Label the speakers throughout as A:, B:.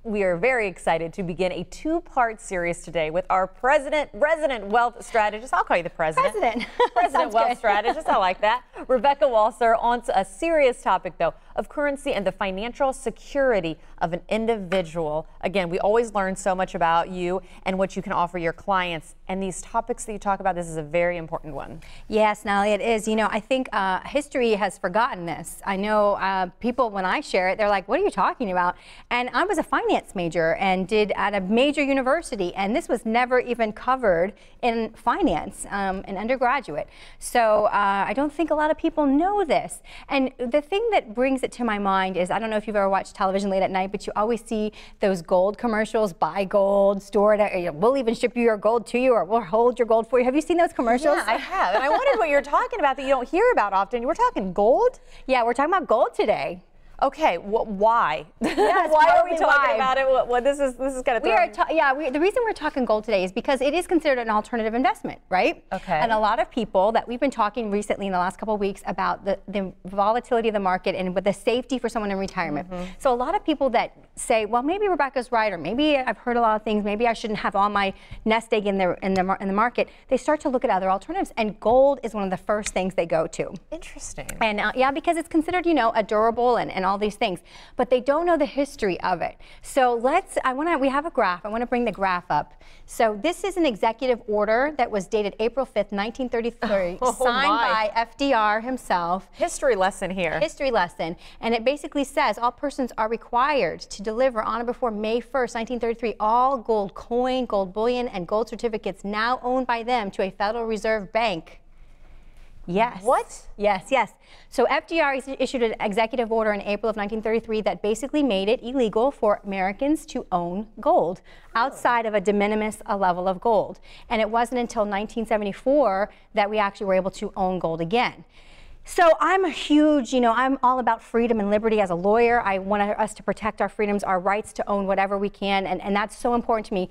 A: We are very excited to begin a two-part series today with our resident wealth strategist. I'll call you the president. President wealth strategist. I like that. Rebecca Walser, on to a serious topic, though, of currency and the financial security of an individual. Again, we always learn so much about you and what you can offer your clients. And these topics that you talk about, this is a very important one.
B: Yes, Nally, it is. You know, I think history has forgotten this. I know people, when I share it, they're like, what are you talking about? And I was a finance major and did at a major university, and this was never even covered in finance in undergraduate. So I don't think a lot of people know this. And the thing that brings it to my mind is, I don't know if you've ever watched television late at night, but you always see those gold commercials, buy gold, store it, we'll even ship you your gold to you, or we'll hold your gold for you. Have you seen those commercials?
A: Yeah, I have. And I wondered what you're talking about that you don't hear about often. We're talking gold?
B: Yeah, we're talking about gold today.
A: Okay, why?
B: Yes,
A: why are we talking about it? What this is kind of
B: the reason we're talking gold today is because it is considered an alternative investment, right?
A: Okay.
B: And a lot of people that we've been talking recently in the last couple of weeks about the volatility of the market and with the safety for someone in retirement. So a lot of people that say, well, maybe Rebecca's right, or maybe I've heard a lot of things, maybe I shouldn't have all my nest egg in the market. They start to look at other alternatives, and gold is one of the first things they go to.
A: Interesting.
B: And yeah, because it's considered, you know, a durable and all these things, but they don't know the history of it. So we have a graph. I want to bring the graph up. So this is an executive order that was dated April 5th, 1933, signed by FDR himself.
A: History lesson here.
B: History lesson. And it basically says all persons are required to deliver on or before May 1st, 1933, all gold coin, gold bullion, and gold certificates now owned by them to a Federal Reserve Bank. Yes.
A: What?
B: Yes, yes. So FDR issued an executive order in April of 1933 that basically made it illegal for Americans to own gold outside of a de minimis level of gold. And it wasn't until 1974 that we actually were able to own gold again. So I'm a huge, I'm all about freedom and liberty as a lawyer. I want us to protect our freedoms, our rights to own whatever we can, and that's so important to me.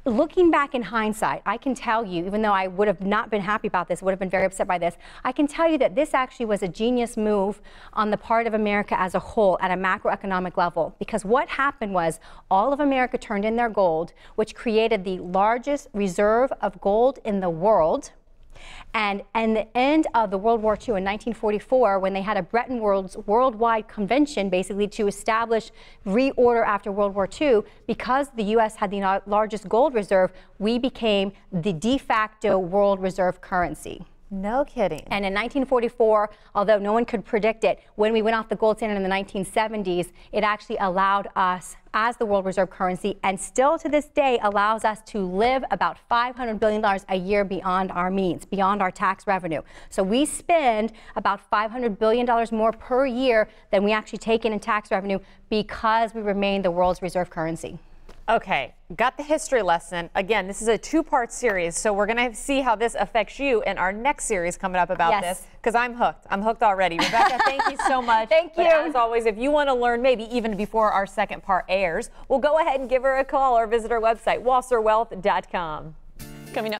B: Looking back in hindsight, I can tell you, even though I would have not been happy about this, would have been very upset by this, I can tell you that this actually was a genius move on the part of America as a whole at a macroeconomic level. Because what happened was all of America turned in their gold, which created the largest reserve of gold in the world. And in the end of the World War II in 1944, when they had a Bretton Woods worldwide convention basically to establish reorder after World War II, because the U.S. had the largest gold reserve, we became the de facto world reserve currency.
A: No kidding.
B: And in 1944, although no one could predict it, when we went off the gold standard in the 1970s, it actually allowed us as the world reserve currency, and still to this day allows us to live about $500 billion a year beyond our means, beyond our tax revenue. So we spend about $500 billion more per year than we actually take in tax revenue because we remain the world's reserve currency.
A: Okay, got the history lesson. Again, this is a two-part series, so we're going to see how this affects you in our next series coming up about this, because I'm hooked. I'm hooked already. Rebecca, thank you so much.
B: Thank you.
A: But as always, if you want to learn, maybe even before our second part airs, we'll go ahead and give her a call or visit her website, walserwealth.com.